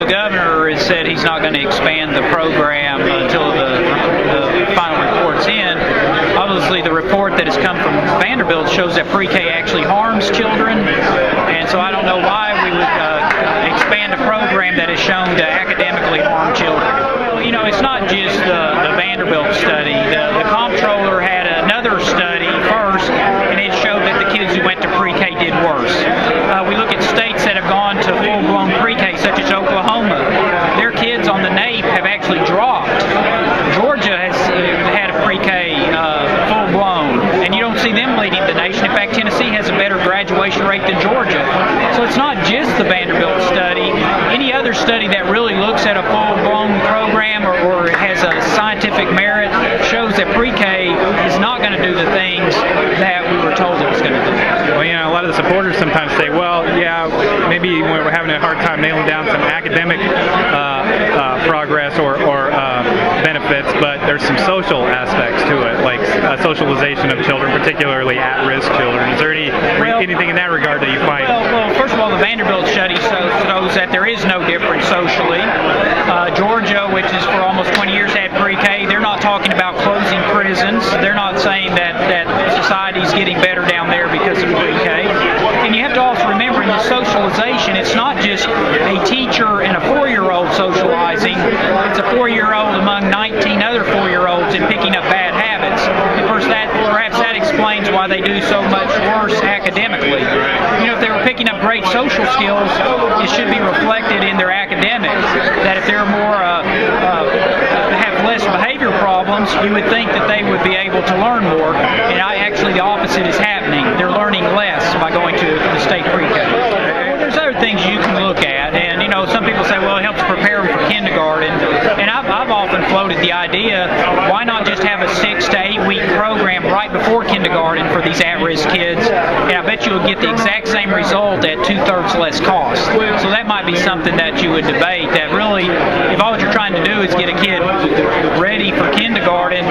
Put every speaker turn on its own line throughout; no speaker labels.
The governor has said he's not going to expand the program until the final report's in. Obviously, the report that has come from Vanderbilt shows that pre-K actually harms children, and so I don't know why we would expand a program that is shown to academically harm children. Well, you know, it's not just the Vanderbilt study. The comptroller had another study first, and it showed that the kids who went to pre-K did worse. We look at states that have gone to full-blown pre-K, such as Oklahoma. Their kids on the NAEP have actually dropped. Georgia has had a pre-K full-blown, and you don't see them leading the nation. In fact, Tennessee has a better graduation rate than Georgia. So it's not just the Vanderbilt study. Any other study that really looks at a full-blown program or has a scientific merit shows that pre-K is not going to do the things that we were told it was going to do.
Well, you know, a lot of the supporters sometimes say, well, yeah, maybe we're having a hard time nailing down some academic progress or benefits, but there's some social aspects to it, like socialization of children, particularly at-risk children. Is there anything in that regard that you find?
Well, first of all, the Vanderbilt study shows that there is no difference socially. Georgia, which is for almost 20 years had pre-K, they're not talking about closing prisons. They're not saying that society's getting better down there because of pre-K. And you have to also remember in the socialization, it's not just a teacher and a 4-year-old socializing. It's a 4-year-old among 19 other 4-year-olds and picking up bad habits. Perhaps that explains why they do so much worse academically. You know, if they were picking up great social skills, it should be reflected in their academics. That if they're more have less behavior problems, you would think that they would be able to learn more. And actually, the opposite is happening. They're learning less by going to the state pre-K. Well, there's other things you can look at, and you know, some people say, well, it helps prepare them for kindergarten. And I've often floated the idea, why not just have a 6 to 8 week program right before kindergarten for these at-risk kids? And I bet you'll get the exact same result at 2/3 less cost. So that might be something that you would debate. That really, if all you're trying to do is get a kid ready for kindergarten,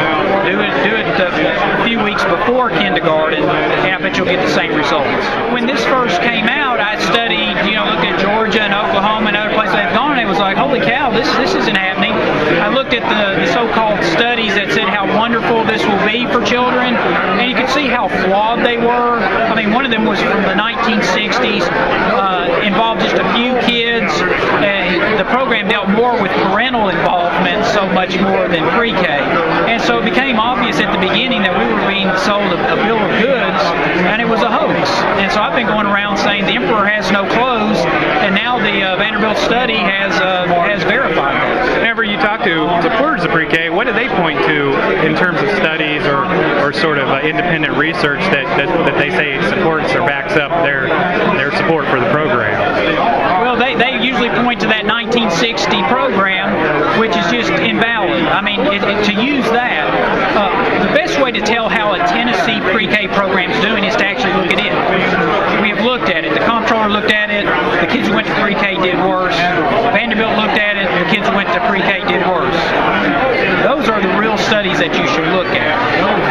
do it a few weeks before kindergarten, and I bet you'll get the same results. When this first came out, I studied, looked at Georgia and Oklahoma and other places I've gone, and it was like, holy cow, this isn't happening. I looked at the so-called studies that said how wonderful this will be for children, and you could see how flawed they were. I mean, one of them was from the 1960s, involved just a few kids. The program dealt more with parental involvement so much more than pre-K. And so it became obvious at the beginning that we were being sold a bill of goods, and it was a hoax. And so I've been going around saying the emperor has no clothes, and now the Vanderbilt study has verified that.
Whenever you talk to supporters of pre-K, what do they point to in terms of studies or sort of independent research that they say supports or backs up their support for the program?
Well, they usually point to that 1960 program, which is just invalid. I mean, to use that, the best way to tell how a Tennessee pre-K program is doing is to actually look at it. We have looked at it. The comptroller looked at it. The kids who went to pre-K did worse. Vanderbilt looked at it. The kids who went to pre-K did worse. Those are the real studies that you